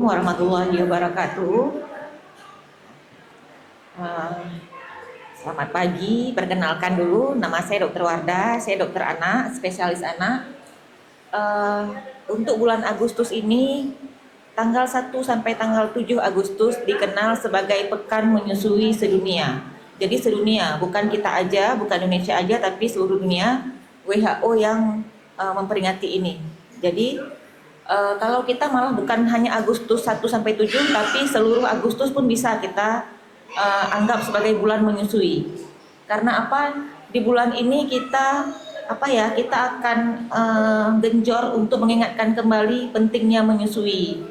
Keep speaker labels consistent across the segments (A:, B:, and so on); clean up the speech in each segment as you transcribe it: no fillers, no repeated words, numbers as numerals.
A: Warahmatullahi wabarakatuh. Eh, Selamat pagi. Perkenalkan dulu, nama saya Dr. Wardah. Saya dokter anak, spesialis anak. Eh, untuk bulan Agustus ini, tanggal 1 sampai tanggal 7 Agustus dikenal sebagai Pekan Menyusui Sedunia. Jadi sedunia, bukan kita aja, bukan Indonesia aja, tapi seluruh dunia. WHO yang memperingati ini. Jadi kalau kita malah bukan hanya Agustus 1 sampai 7, tapi seluruh Agustus pun bisa kita anggap sebagai bulan menyusui. Karena apa? Di bulan ini kita akan genjor untuk mengingatkan kembali pentingnya menyusui.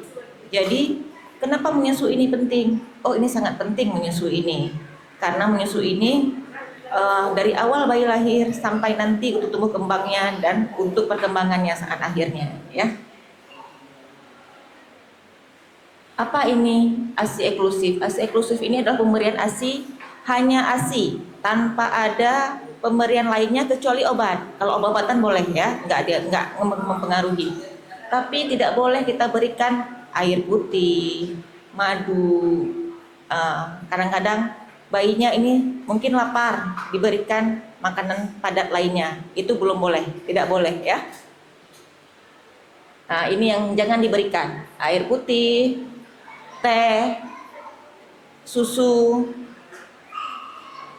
A: Jadi, kenapa menyusui ini penting? Oh, ini sangat penting menyusui ini. Karena menyusui ini dari awal bayi lahir sampai nanti untuk tumbuh kembangnya dan untuk perkembangannya saat akhirnya, ya. Apa ini ASI eksklusif? ASI eksklusif ini adalah pemberian ASI, hanya ASI, tanpa ada pemberian lainnya kecuali obat. Kalau obat-obatan boleh ya, nggak mempengaruhi. Tapi tidak boleh kita berikan air putih, madu. Kadang-kadang bayinya ini mungkin lapar, diberikan makanan padat lainnya. Itu belum boleh, tidak boleh ya. Nah, ini yang jangan diberikan. Air putih, teh, susu.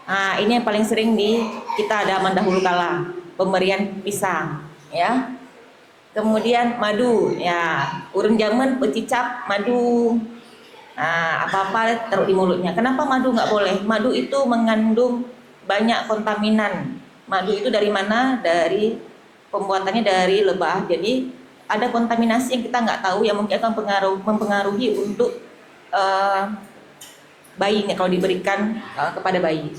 A: Nah, ini yang paling sering kita ada dahulu kala, pemberian pisang, ya. Kemudian madu, ya, urang jaman pecicap madu. Nah, apa-apa taruh di mulutnya. Kenapa madu nggak boleh? Madu itu mengandung banyak kontaminan. Madu itu dari mana? Dari pembuatannya dari lebah. Jadi ada kontaminasi yang kita nggak tahu yang mungkin akan mempengaruhi untuk bayinya kalau diberikan kepada bayi.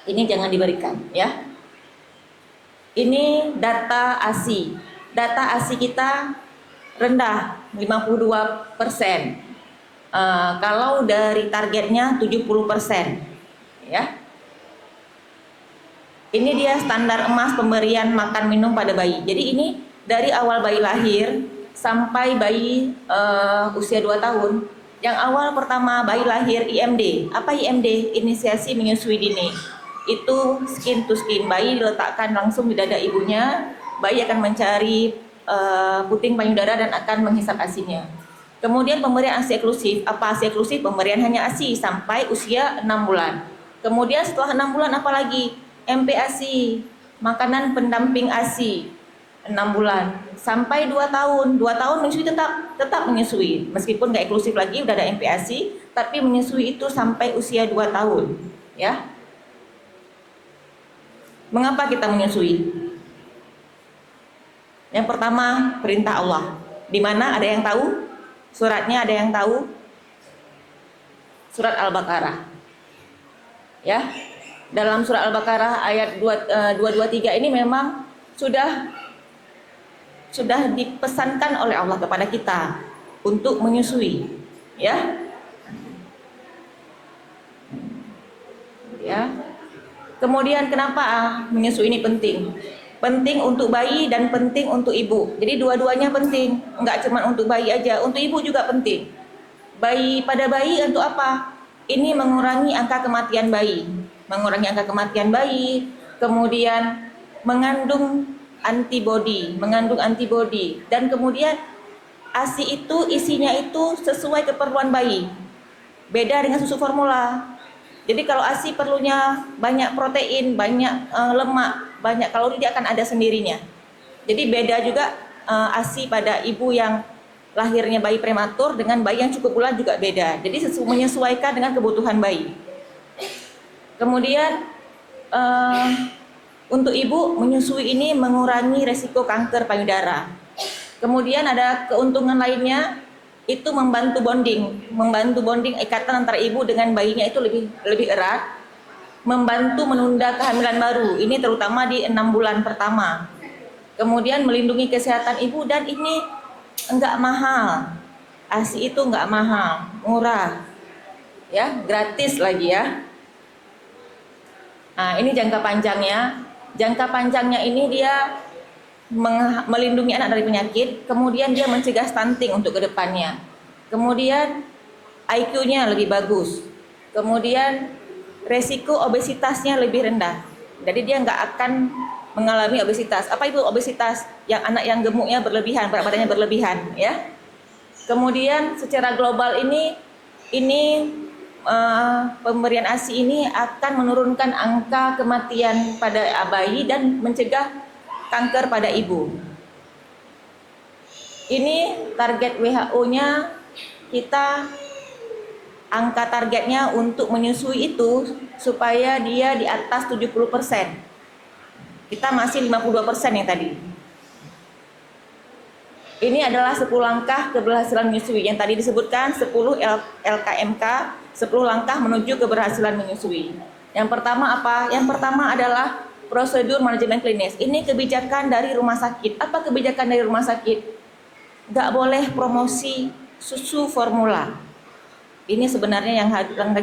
A: Ini jangan diberikan, ya. Ini data ASI. Data ASI kita rendah, 52%. Kalau dari targetnya 70%, ya. Ini dia standar emas pemberian makan minum pada bayi. Jadi ini dari awal bayi lahir sampai bayi usia 2 tahun. Yang awal pertama bayi lahir IMD. Apa IMD? Inisiasi menyusui dini. Itu skin to skin. Bayi diletakkan langsung di dada ibunya. Bayi akan mencari puting payudara dan akan menghisap ASI-nya. Kemudian pemberian ASI eksklusif. Apa ASI eksklusif? Pemberian hanya ASI sampai usia 6 bulan. Kemudian setelah 6 bulan apa lagi? MPASI, makanan pendamping ASI. 6 bulan sampai 2 tahun. 2 tahun menyusui tetap menyusui. Meskipun nggak eksklusif lagi, udah ada MPASI, tapi menyusui itu sampai usia 2 tahun, ya. Mengapa kita menyusui? Yang pertama, perintah Allah. Di mana ada yang tahu? Suratnya ada yang tahu? Surat Al-Baqarah. Ya. Dalam surat Al-Baqarah ayat 223 ini memang sudah dipesankan oleh Allah kepada kita untuk menyusui, ya. Ya. Kemudian kenapa menyusui ini penting? Penting untuk bayi dan penting untuk ibu. Jadi dua-duanya penting, enggak cuma untuk bayi aja, untuk ibu juga penting. Pada bayi untuk apa? Ini mengurangi angka kematian bayi. Kemudian mengandung antibodi, dan kemudian ASI itu isinya itu sesuai keperluan bayi. Beda dengan susu formula. Jadi kalau ASI perlunya banyak protein, banyak lemak, banyak kalori, dia akan ada sendirinya. Jadi beda juga ASI pada ibu yang lahirnya bayi prematur dengan bayi yang cukup bulan juga beda. Jadi menyesuaikan dengan kebutuhan bayi. Kemudian untuk ibu menyusui ini mengurangi resiko kanker payudara. Kemudian ada keuntungan lainnya, itu membantu bonding ikatan antara ibu dengan bayinya itu lebih erat, membantu menunda kehamilan baru. Ini terutama di 6 bulan pertama. Kemudian melindungi kesehatan ibu, dan ini enggak mahal. ASI itu enggak mahal, murah. Ya, gratis lagi ya. Nah, ini jangka panjangnya. Jangka panjangnya ini dia melindungi anak dari penyakit, kemudian dia mencegah stunting untuk kedepannya. kemudian IQ-nya lebih bagus, kemudian resiko obesitasnya lebih rendah. Jadi dia nggak akan mengalami obesitas. Apa itu obesitas? Yang anak yang gemuknya berlebihan, berat badannya berlebihan, ya. Kemudian secara global ini pemberian ASI ini akan menurunkan angka kematian pada bayi dan mencegah kanker pada ibu. Ini target WHO-nya, kita angka targetnya untuk menyusui itu supaya dia di atas 70%. Kita masih 52% yang tadi. Ini adalah 10 langkah keberhasilan menyusui yang tadi disebutkan, 10 LKMK, 10 langkah menuju keberhasilan menyusui. Yang pertama apa? Yang pertama adalah prosedur manajemen klinis. Ini kebijakan dari rumah sakit. Apa kebijakan dari rumah sakit? Nggak boleh promosi susu formula. Ini sebenarnya yang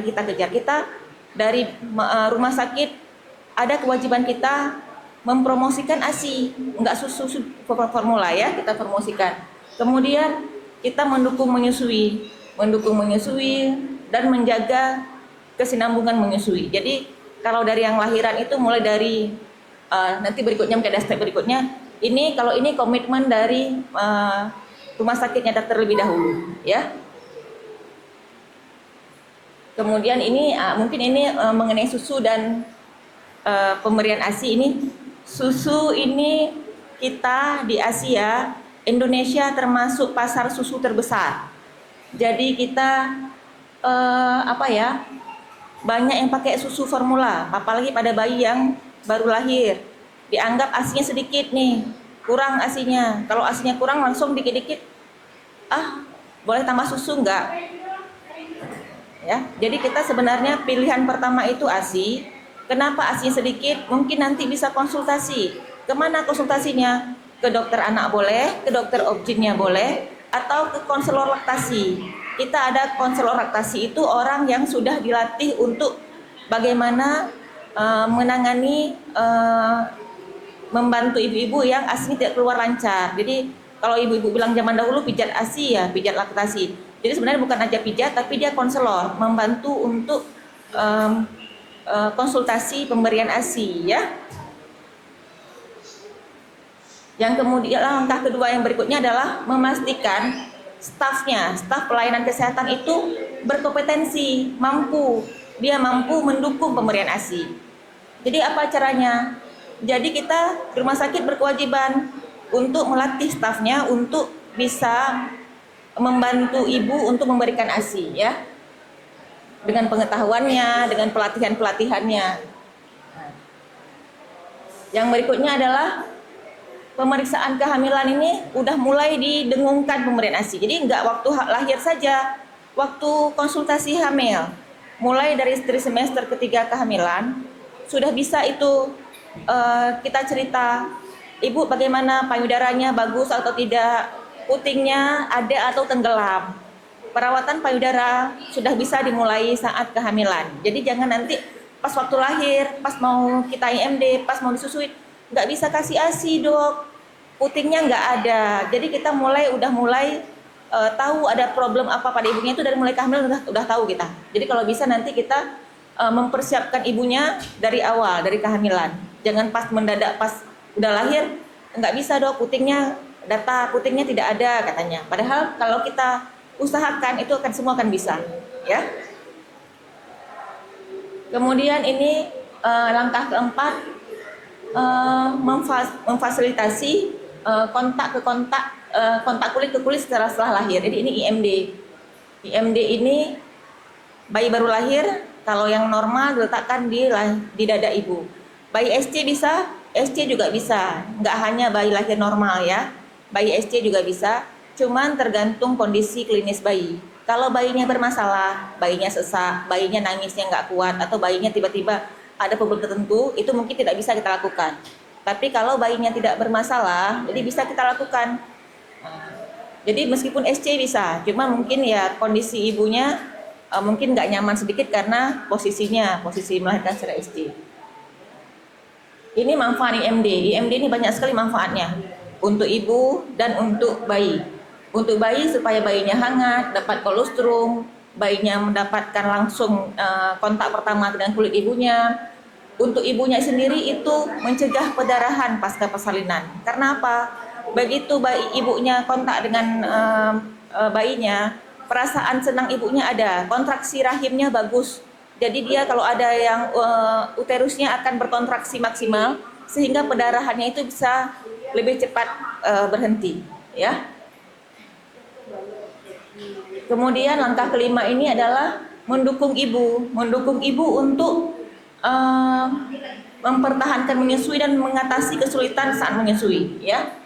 A: kita kejar. Kita dari rumah sakit ada kewajiban kita mempromosikan ASI, enggak susu formula ya, kita promosikan. Kemudian kita mendukung menyusui dan menjaga kesinambungan menyusui. Jadi kalau dari yang lahiran itu mulai dari nanti berikutnya mungkin ada step berikutnya. Ini kalau ini komitmen dari rumah sakitnya terlebih dahulu, ya. Kemudian ini mungkin ini mengenai susu dan pemberian ASI ini. Susu ini kita di Asia, Indonesia termasuk pasar susu terbesar. Jadi kita banyak yang pakai susu formula, apalagi pada bayi yang baru lahir. Dianggap ASInya sedikit nih, kurang ASInya. Kalau ASInya kurang langsung dikit-dikit, boleh tambah susu enggak? Ya, jadi kita sebenarnya pilihan pertama itu ASI. Kenapa ASInya sedikit? Mungkin nanti bisa konsultasi. Kemana konsultasinya? Ke dokter anak boleh, ke dokter obgynnya boleh, atau ke konselor laktasi. Kita ada konselor laktasi itu orang yang sudah dilatih untuk bagaimana menangani membantu ibu-ibu yang ASI tidak keluar lancar. Jadi kalau ibu-ibu bilang zaman dahulu pijat ASI ya, pijat laktasi. Jadi sebenarnya bukan aja pijat, tapi dia konselor, membantu untuk konsultasi pemberian ASI, ya. Yang kemudian langkah kedua yang berikutnya adalah memastikan staf pelayanan kesehatan itu berkompetensi, dia mampu mendukung pemberian ASI. Jadi apa caranya? Jadi kita rumah sakit berkewajiban untuk melatih stafnya untuk bisa membantu ibu untuk memberikan ASI, ya. Dengan pengetahuannya, dengan pelatihannya. Yang berikutnya adalah pemeriksaan kehamilan ini udah mulai didengungkan pemberian ASI. Jadi enggak waktu lahir saja, waktu konsultasi hamil, mulai dari trimester ketiga kehamilan sudah bisa itu kita cerita, ibu bagaimana payudaranya bagus atau tidak, putingnya ada atau tenggelam. Perawatan payudara sudah bisa dimulai saat kehamilan. Jadi jangan nanti pas waktu lahir, pas mau kita IMD, pas mau disusui, nggak bisa kasih ASI dok, putingnya nggak ada. Jadi kita udah mulai tahu ada problem apa pada ibunya itu dari mulai kehamilan udah tahu kita. Jadi kalau bisa nanti kita mempersiapkan ibunya dari awal, dari kehamilan. Jangan pas mendadak pas udah lahir, nggak bisa dok, putingnya tidak ada katanya. Padahal kalau kita usahakan itu semua akan bisa, ya. Kemudian ini langkah keempat, memfasilitasi kontak kulit ke kulit setelah lahir. Jadi ini IMD. IMD ini bayi baru lahir, kalau yang normal diletakkan di dada ibu. Bayi SC bisa, SC juga bisa. Nggak hanya bayi lahir normal ya, bayi SC juga bisa. Cuman tergantung kondisi klinis bayi. Kalau bayinya bermasalah, bayinya sesak, bayinya nangisnya nggak kuat, atau bayinya tiba-tiba ada problem tertentu, itu mungkin tidak bisa kita lakukan. Tapi kalau bayinya tidak bermasalah, jadi bisa kita lakukan. Jadi meskipun SC bisa, cuma mungkin ya kondisi ibunya mungkin nggak nyaman sedikit karena posisi melahirkan secara SC. Ini manfaat IMD. IMD ini banyak sekali manfaatnya untuk ibu dan untuk bayi. Untuk bayi supaya bayinya hangat, dapat kolostrum, bayinya mendapatkan langsung kontak pertama dengan kulit ibunya. Untuk ibunya sendiri itu mencegah pendarahan pasca persalinan. Karena apa? Begitu ibunya kontak dengan bayinya, perasaan senang ibunya ada, kontraksi rahimnya bagus. Jadi dia kalau ada yang uterusnya akan berkontraksi maksimal sehingga pendarahannya itu bisa lebih cepat berhenti, ya. Kemudian langkah kelima ini adalah mendukung ibu untuk mempertahankan menyusui dan mengatasi kesulitan saat menyusui, ya.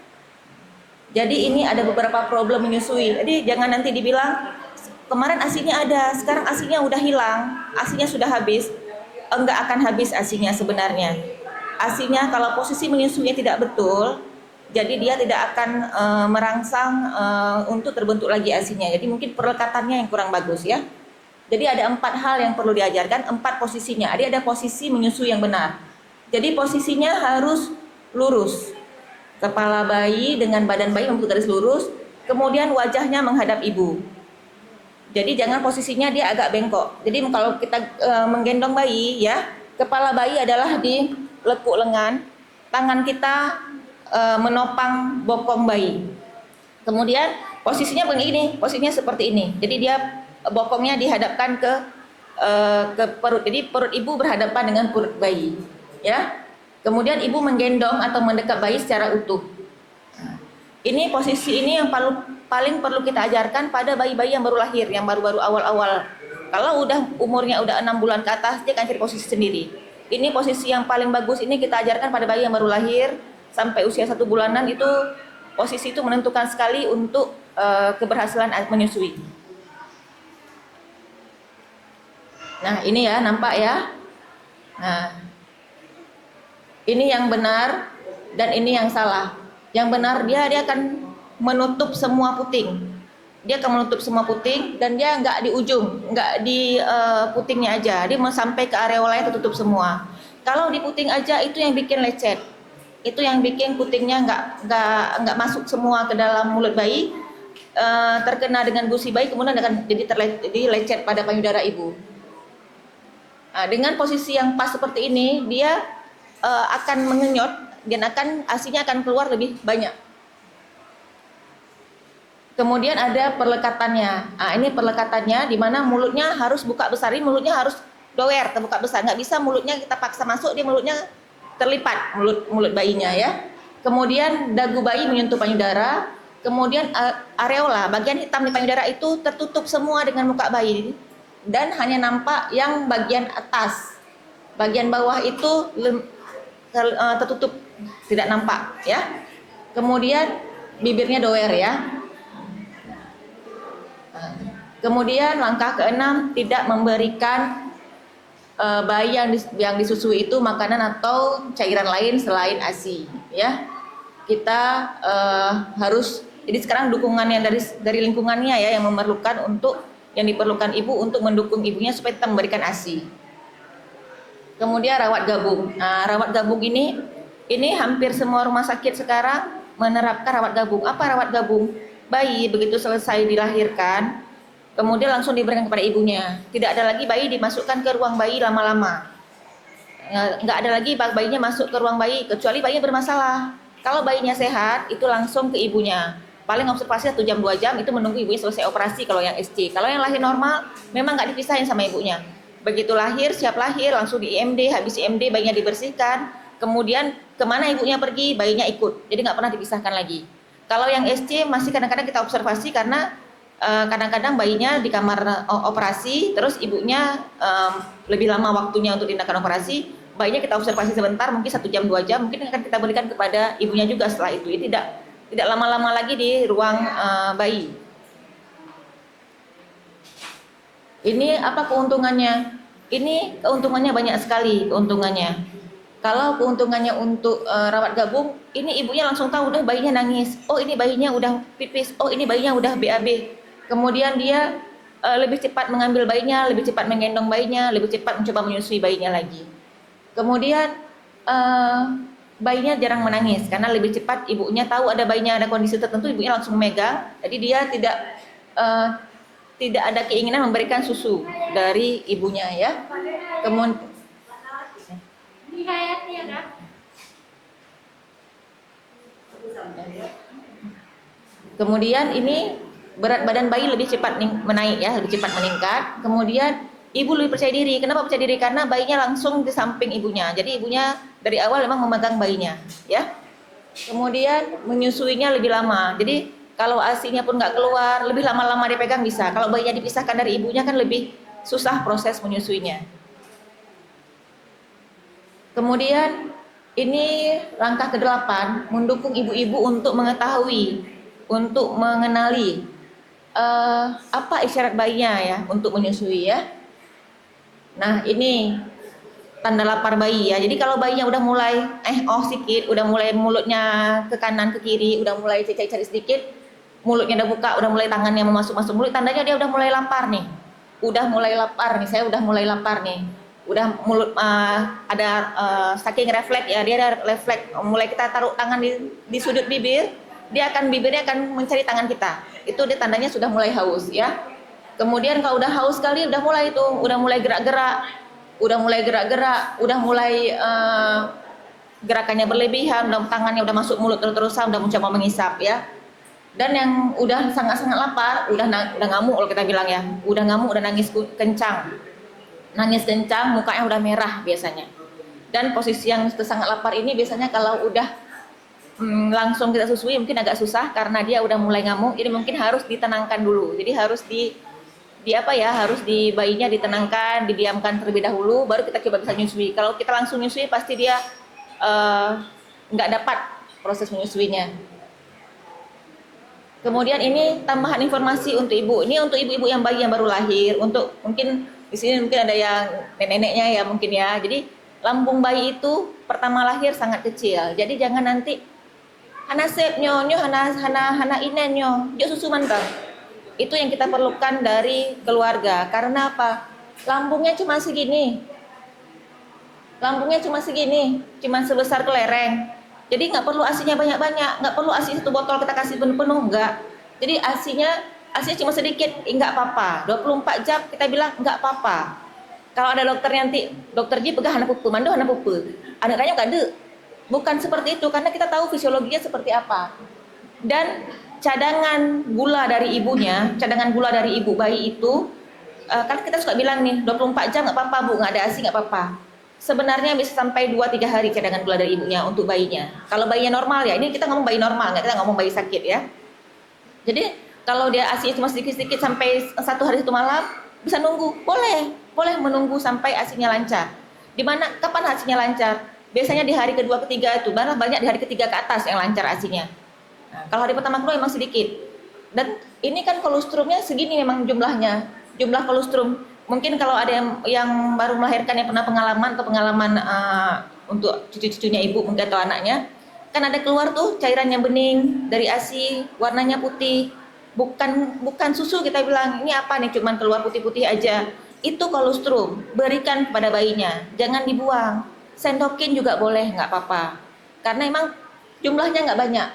A: Jadi ini ada beberapa problem menyusui. Jadi jangan nanti dibilang kemarin ASINya ada, sekarang ASINya udah hilang, ASINya sudah habis. Enggak akan habis ASINya sebenarnya. ASINya kalau posisi menyusuinya tidak betul, jadi dia tidak akan merangsang untuk terbentuk lagi ASINya. Jadi mungkin perlekatannya yang kurang bagus, ya. Jadi ada 4 hal yang perlu diajarkan, 4 posisinya. Ada posisi menyusui yang benar. Jadi posisinya harus lurus. Kepala bayi dengan badan bayi membentuk garis lurus, kemudian wajahnya menghadap ibu. Jadi jangan posisinya dia agak bengkok. Jadi kalau kita menggendong bayi, ya, kepala bayi adalah di lekuk lengan, tangan kita menopang bokong bayi. Kemudian posisinya begini, posisinya seperti ini. Jadi dia bokongnya dihadapkan ke perut. Jadi perut ibu berhadapan dengan perut bayi, ya. Kemudian ibu menggendong atau mendekat bayi secara utuh. Ini posisi ini yang paling perlu kita ajarkan pada bayi-bayi yang baru lahir, yang baru-baru awal-awal. Kalau udah umurnya udah 6 bulan ke atas, dia akan cari posisi sendiri. Ini posisi yang paling bagus, ini kita ajarkan pada bayi yang baru lahir sampai usia 1 bulanan. Itu posisi itu menentukan sekali untuk keberhasilan menyusui. Nah, ini ya, nampak ya. Nah, ini yang benar dan ini yang salah. Yang benar dia akan menutup semua puting. Dia akan menutup semua puting dan dia nggak di ujung, nggak di putingnya aja. Dia mau sampai ke areolanya tertutup semua. Kalau di puting aja itu yang bikin lecet. Itu yang bikin putingnya nggak masuk semua ke dalam mulut bayi, terkena dengan gusi bayi, kemudian akan jadi lecet pada payudara ibu. Nah, dengan posisi yang pas seperti ini, dia akan mengenyot dan ASINya akan keluar lebih banyak. Kemudian ada perlekatannya. Nah, ini perlekatannya di mana mulutnya harus buka besar. Ini mulutnya harus doer, terbuka besar. Nggak bisa mulutnya kita paksa masuk, dia mulutnya terlipat, mulut bayinya, ya. Kemudian dagu bayi menyentuh payudara. Kemudian areola, bagian hitam di payudara itu tertutup semua dengan muka bayi. Dan hanya nampak yang bagian atas. Bagian bawah itu tertutup, tidak nampak, ya. Kemudian bibirnya doer, ya. Kemudian langkah ke-6, tidak memberikan bayi yang disusui itu makanan atau cairan lain selain ASI, ya. Kita harus, jadi sekarang dukungan yang dari lingkungannya, ya, yang yang diperlukan ibu untuk mendukung ibunya supaya tetap memberikan ASI. Kemudian rawat gabung. Nah, rawat gabung ini hampir semua rumah sakit sekarang menerapkan rawat gabung. Apa rawat gabung? Bayi begitu selesai dilahirkan, kemudian langsung diberikan kepada ibunya. Tidak ada lagi bayi dimasukkan ke ruang bayi lama-lama. Nggak ada lagi bayinya masuk ke ruang bayi kecuali bayinya bermasalah. Kalau bayinya sehat, itu langsung ke ibunya. Paling observasi 1 jam 2 jam itu menunggu ibunya selesai operasi kalau yang SC. Kalau yang lahir normal memang nggak dipisahin sama ibunya. Begitu lahir, siap lahir langsung di IMD, habis IMD bayinya dibersihkan, kemudian kemana ibunya pergi bayinya ikut, jadi nggak pernah dipisahkan lagi. Kalau yang SC masih kadang-kadang kita observasi karena kadang-kadang bayinya di kamar operasi, terus ibunya lebih lama waktunya untuk tindakan operasi, bayinya kita observasi sebentar, mungkin 1 jam 2 jam, mungkin akan kita berikan kepada ibunya juga setelah itu. Ini tidak lama-lama lagi di ruang bayi. Ini apa keuntungannya? Ini keuntungannya banyak sekali keuntungannya. Kalau keuntungannya untuk rawat gabung, ini ibunya langsung tahu, udah bayinya nangis. Oh, ini bayinya udah pipis. Oh, ini bayinya udah BAB. Kemudian dia lebih cepat mengambil bayinya, lebih cepat menggendong bayinya, lebih cepat mencoba menyusui bayinya lagi. Kemudian bayinya jarang menangis karena lebih cepat ibunya tahu ada bayinya ada kondisi tertentu, ibunya langsung megang, jadi dia tidak ada keinginan memberikan susu dari ibunya ya. Kemudian ini berat badan bayi lebih cepat menaik ya, lebih cepat meningkat. Kemudian ibu lebih percaya diri. Kenapa percaya diri? Karena bayinya langsung di samping ibunya. Jadi ibunya dari awal memang memegang bayinya, ya. Kemudian menyusuinya lebih lama. Jadi kalau ASI-nya pun nggak keluar, lebih lama-lama dipegang bisa. Kalau bayinya dipisahkan dari ibunya kan lebih susah proses menyusuinya. Kemudian ini langkah ke-8, mendukung ibu-ibu untuk mengetahui, untuk mengenali apa isyarat bayinya ya untuk menyusui ya. Nah ini tanda lapar bayi ya. Jadi kalau bayinya udah mulai sedikit, udah mulai mulutnya ke kanan ke kiri, udah mulai cari sedikit, mulutnya udah buka, udah mulai tangannya mau masuk mulut, tandanya dia udah mulai lapar nih. Udah mulai lapar nih, saya udah mulai lapar nih. Udah mulut ada saking refleks ya, dia ada refleks, mulai kita taruh tangan di sudut bibir, bibirnya akan mencari tangan kita. Itu dia tandanya sudah mulai haus ya. Kemudian kalau udah haus sekali, udah mulai gerak-gerak, udah mulai gerakannya berlebihan, udah tangannya udah masuk mulut terus-terusan, udah mencoba mengisap ya. Dan yang udah sangat-sangat lapar, udah ngamuk kalau kita bilang ya, udah ngamuk, udah nangis kencang, mukanya udah merah biasanya. Dan posisi yang sangat lapar ini biasanya kalau udah langsung kita susui mungkin agak susah karena dia udah mulai ngamuk, jadi mungkin harus ditenangkan dulu. Jadi harus harus bayinya ditenangkan, didiamkan terlebih dahulu, baru kita coba bisa nyusui. Kalau kita langsung nyusui pasti dia nggak dapat proses menyusuinya. Kemudian ini tambahan informasi untuk ibu. Ini untuk ibu-ibu yang bayi yang baru lahir. Untuk mungkin di sini mungkin ada yang nenek-neneknya ya mungkin ya. Jadi lambung bayi itu pertama lahir sangat kecil. Jadi jangan nanti hana sep nyo hana inenyo, jok susu mantap. Itu yang kita perlukan dari keluarga. Karena apa? Lambungnya cuma segini, cuma sebesar kelereng. Jadi nggak perlu asinya banyak-banyak, nggak perlu asi 1 botol kita kasih penuh-penuh, enggak. Jadi asinya cuma sedikit, enggak apa-apa. 24 jam kita bilang enggak apa-apa. Kalau ada dokternya nanti, dokter Ji pegang anak pupu, mandu anak pupu. Anak kayaknya enggak ada. Bukan seperti itu, karena kita tahu fisiologinya seperti apa. Dan cadangan gula dari ibu bayi itu, kan kita suka bilang nih, 24 jam nggak apa-apa bu, nggak ada asi nggak apa-apa. Sebenarnya bisa sampai 2-3 hari cadangan gula dari ibunya untuk bayinya. Kalau bayinya normal ya, ini kita ngomong bayi normal, nggak kita ngomong bayi sakit ya. Jadi kalau dia asinya cuma sedikit-sedikit sampai 1 hari 1 malam, bisa nunggu, boleh menunggu sampai asinya lancar. Dimana kapan asinya lancar? Biasanya di hari kedua ketiga itu, banyak di hari ketiga ke atas yang lancar asinya. Nah, kalau hari pertama kedua memang sedikit. Dan ini kan kolostrumnya segini memang jumlah kolostrum. Mungkin kalau ada yang baru melahirkan yang pernah pengalaman untuk cucu-cucunya ibu mungkin atau anaknya, kan ada keluar tuh cairan yang bening dari ASI, warnanya putih, bukan susu kita bilang, ini apa nih, cuman keluar putih-putih aja. Itu kolostrum, berikan kepada bayinya, jangan dibuang. Sendokin juga boleh, nggak apa-apa, karena emang jumlahnya nggak banyak.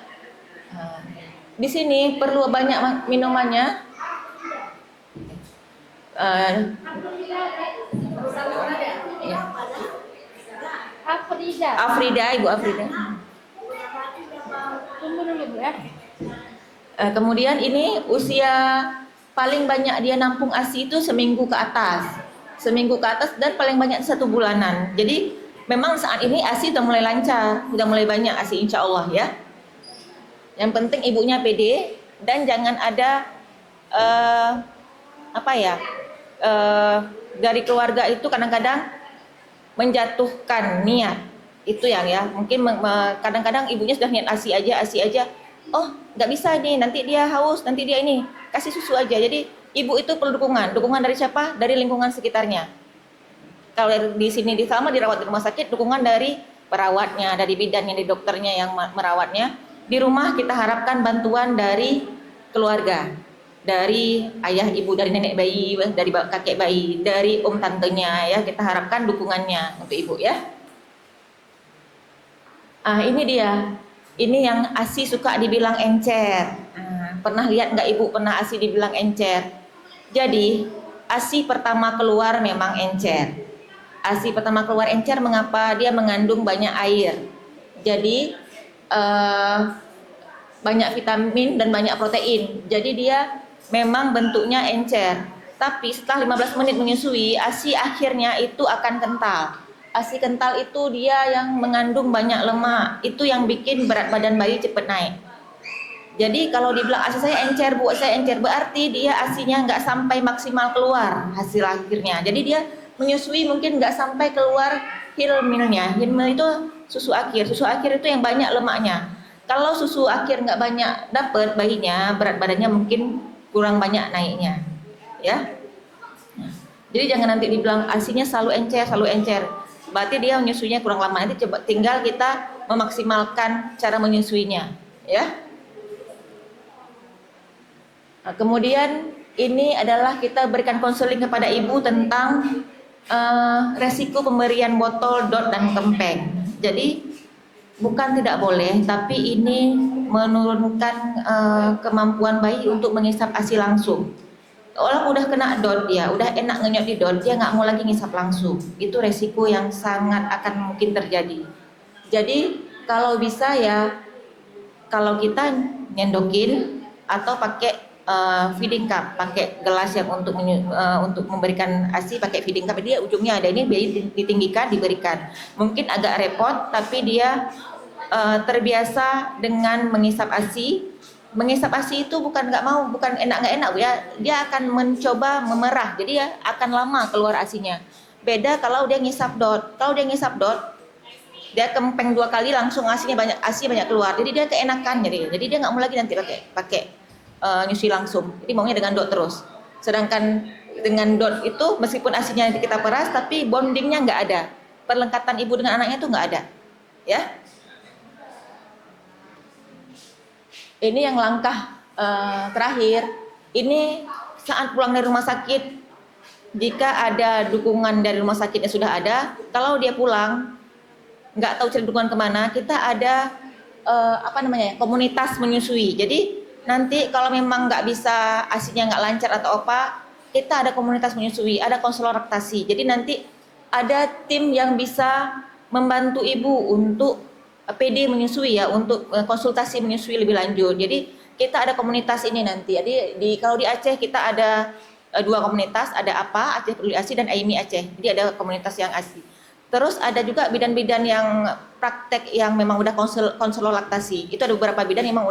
A: Di sini perlu banyak minumannya. Afrida, Ibu Afrida. Kemudian ini usia paling banyak dia nampung ASI itu seminggu ke atas dan paling banyak 1 bulanan. Jadi memang saat ini ASI sudah mulai lancar, sudah mulai banyak ASI insya Allah ya. Yang penting ibunya pede dan jangan ada dari keluarga itu kadang-kadang menjatuhkan niat itu yang ya, mungkin kadang-kadang ibunya sudah niat ASI aja, oh nggak bisa nih, nanti dia haus, nanti dia ini, kasih susu aja. Jadi ibu itu perlu dukungan dari siapa? Dari lingkungan sekitarnya. Kalau di sini dirawat di rumah sakit, dukungan dari perawatnya, dari bidannya, dari dokternya yang merawatnya. Di rumah kita harapkan bantuan dari keluarga, dari ayah ibu, dari nenek bayi, dari kakek bayi, dari om tantenya ya, kita harapkan dukungannya untuk ibu ya. Ini dia. Ini yang ASI suka dibilang encer. Pernah lihat nggak Ibu pernah ASI dibilang encer? Jadi ASI pertama keluar memang encer. ASI pertama keluar encer mengapa? Dia mengandung banyak air. Jadi banyak vitamin dan banyak protein. Jadi dia memang bentuknya encer. Tapi setelah 15 menit menyusui, ASI akhirnya itu akan kental. ASI kental itu dia yang mengandung banyak lemak. Itu yang bikin berat badan bayi cepat naik. Jadi kalau dibilang ASI saya encer, Bu, saya encer, berarti dia ASInya nggak sampai maksimal keluar hasil akhirnya. Jadi dia menyusui mungkin nggak sampai keluar hilmilnya. Hilmil itu susu akhir. Susu akhir itu yang banyak lemaknya. Kalau susu akhir nggak banyak dapat bayinya, berat badannya mungkin kurang banyak naiknya, ya. Jadi jangan nanti dibilang ASInya selalu encer, selalu encer. Berarti dia menyusuinya kurang lama. Nanti coba tinggal kita memaksimalkan cara menyusuinya, ya. Nah, kemudian ini adalah kita berikan konseling kepada ibu tentang resiko pemberian botol, dot, dan kempeng. Jadi bukan tidak boleh, tapi ini menurunkan kemampuan bayi untuk mengisap ASI langsung. Orang udah kena dot dia, udah enak ngenyot di dot, dia nggak mau lagi ngisap langsung. Itu resiko yang sangat akan mungkin terjadi. Jadi kalau bisa ya, kalau kita nyendokin atau pakai feeding cup, pakai gelas yang untuk memberikan ASI pakai feeding cup, dia ujungnya ada ini, bayi ditinggikan, diberikan. Mungkin agak repot, tapi dia terbiasa dengan mengisap ASI. Mengisap ASI itu bukan nggak mau, bukan nggak enak ya, dia akan mencoba memerah, jadi ya akan lama keluar ASInya. Beda kalau dia ngisap dot. Kalau dia ngisap dot, dia kempeng 2 kali langsung ASI banyak keluar, jadi dia keenakan, jadi dia nggak mau lagi nanti pakai nyusui langsung, jadi maunya dengan dot terus. Sedangkan dengan dot itu meskipun ASInya kita peras, tapi bondingnya nggak ada, perlengkapan ibu dengan anaknya itu nggak ada, ya. Ini yang langkah terakhir. Ini saat pulang dari rumah sakit, jika ada dukungan dari rumah sakitnya sudah ada, kalau dia pulang nggak tahu cari dukungan kemana, kita ada komunitas menyusui. Jadi nanti kalau memang nggak bisa ASInya nggak lancar atau apa, kita ada komunitas menyusui, ada konselor laktasi. Jadi nanti ada tim yang bisa membantu ibu untuk PD menyusui ya, untuk konsultasi menyusui lebih lanjut. Jadi kita ada komunitas ini nanti. Jadi kalau di Aceh kita ada 2 komunitas, ada apa Aceh Peduli ASI dan AIMI Aceh. Jadi ada komunitas yang ASI. Terus ada juga bidan-bidan yang praktek yang memang udah konselor laktasi. Itu ada beberapa bidan yang memang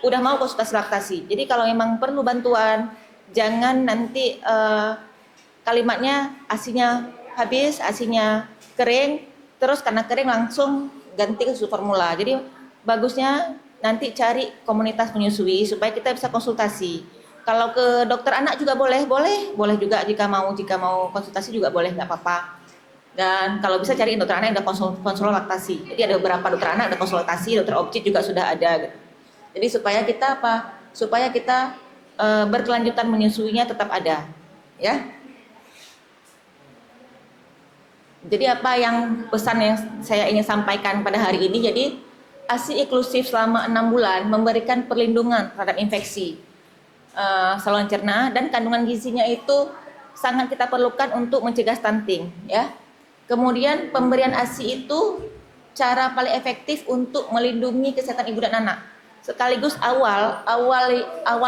A: udah mau konsultasi laktasi. Jadi kalau memang perlu bantuan, jangan nanti kalimatnya ASInya habis, ASInya kering, terus karena kering langsung ganti ke susu formula. Jadi bagusnya nanti cari komunitas menyusui supaya kita bisa konsultasi. Kalau ke dokter anak juga boleh juga jika mau konsultasi juga boleh, nggak apa-apa. Dan kalau bisa cari dokter anak yang udah konselor laktasi. Jadi ada beberapa dokter anak ada konsultasi, dokter obstet juga sudah ada. Jadi supaya kita berkelanjutan menyusuinya tetap ada, ya. Jadi apa yang pesan yang saya ingin sampaikan pada hari ini, jadi ASI inklusif selama 6 bulan memberikan perlindungan terhadap infeksi saluran cerna, dan kandungan gizinya itu sangat kita perlukan untuk mencegah stunting, ya. Kemudian pemberian ASI itu cara paling efektif untuk melindungi kesehatan ibu dan anak. Sekaligus awal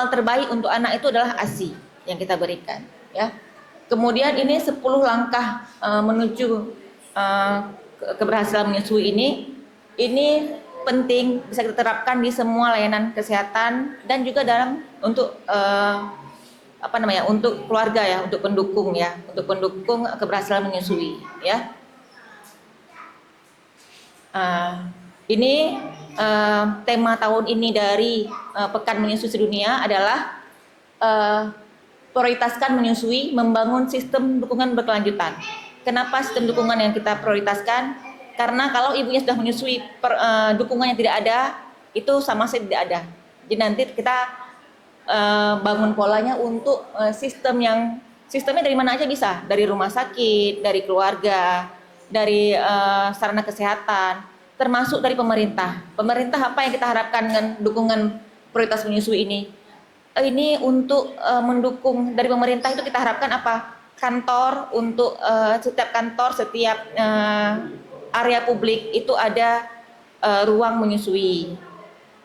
A: terbaik untuk anak itu adalah ASI yang kita berikan, ya. Kemudian ini 10 langkah menuju keberhasilan menyusui ini penting bisa kita terapkan di semua layanan kesehatan dan juga untuk keluarga ya, untuk pendukung keberhasilan menyusui, ya. Ini tema tahun ini dari Pekan Menyusui Sedunia adalah prioritaskan menyusui, membangun sistem dukungan berkelanjutan. Kenapa sistem dukungan yang kita prioritaskan? Karena kalau ibunya sudah menyusui, dukungan yang tidak ada, itu sama sekali tidak ada. Jadi nanti kita bangun polanya untuk sistemnya dari mana aja bisa, dari rumah sakit, dari keluarga, dari sarana kesehatan. termasuk dari pemerintah. Pemerintah apa yang kita harapkan dengan dukungan prioritas menyusui ini? Ini untuk mendukung dari pemerintah itu kita harapkan apa? Kantor untuk setiap kantor, setiap area publik itu ada ruang menyusui.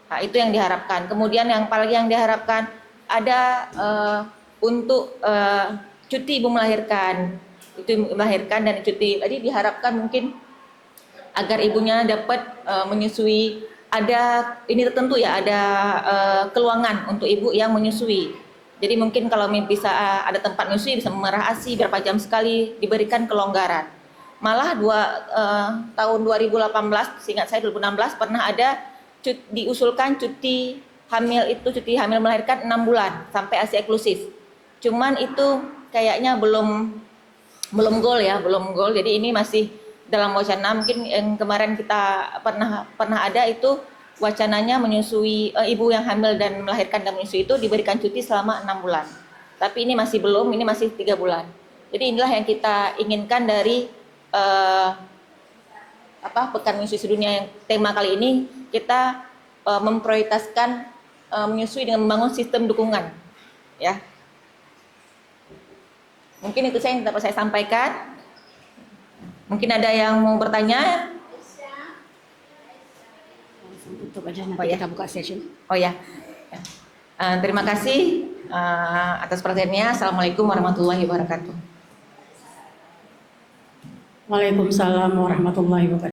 A: Nah, itu yang diharapkan. Kemudian yang apalagi yang diharapkan ada untuk cuti ibu melahirkan. Itu melahirkan dan cuti. Tadi diharapkan mungkin agar ibunya dapat menyusui, ada ini tertentu ya, ada keluangan untuk ibu yang menyusui. Jadi mungkin kalau bisa ada tempat menyusui bisa memerah ASI berapa jam sekali, diberikan kelonggaran. Malah tahun 2018, seingat saya 2016 pernah ada diusulkan cuti hamil melahirkan 6 bulan sampai ASI eksklusif. Cuman itu kayaknya belum goal ya, belum goal. Jadi ini masih dalam wacana. Mungkin yang kemarin kita pernah ada itu wacananya menyusui ibu yang hamil dan melahirkan dan menyusui itu diberikan cuti selama 6 bulan. Tapi ini masih belum, ini masih 3 bulan. Jadi inilah yang kita inginkan dari Pekan Menyusui Sedunia yang tema kali ini, kita memprioritaskan menyusui dengan membangun sistem dukungan, ya. Mungkin itu yang dapat saya sampaikan. Mungkin ada yang mau bertanya?
B: Tutup aja, nanti kita buka session.
A: Oh ya. Terima kasih atas perhatiannya. Assalamualaikum warahmatullahi wabarakatuh.
B: Waalaikumsalam warahmatullahi wabarakatuh.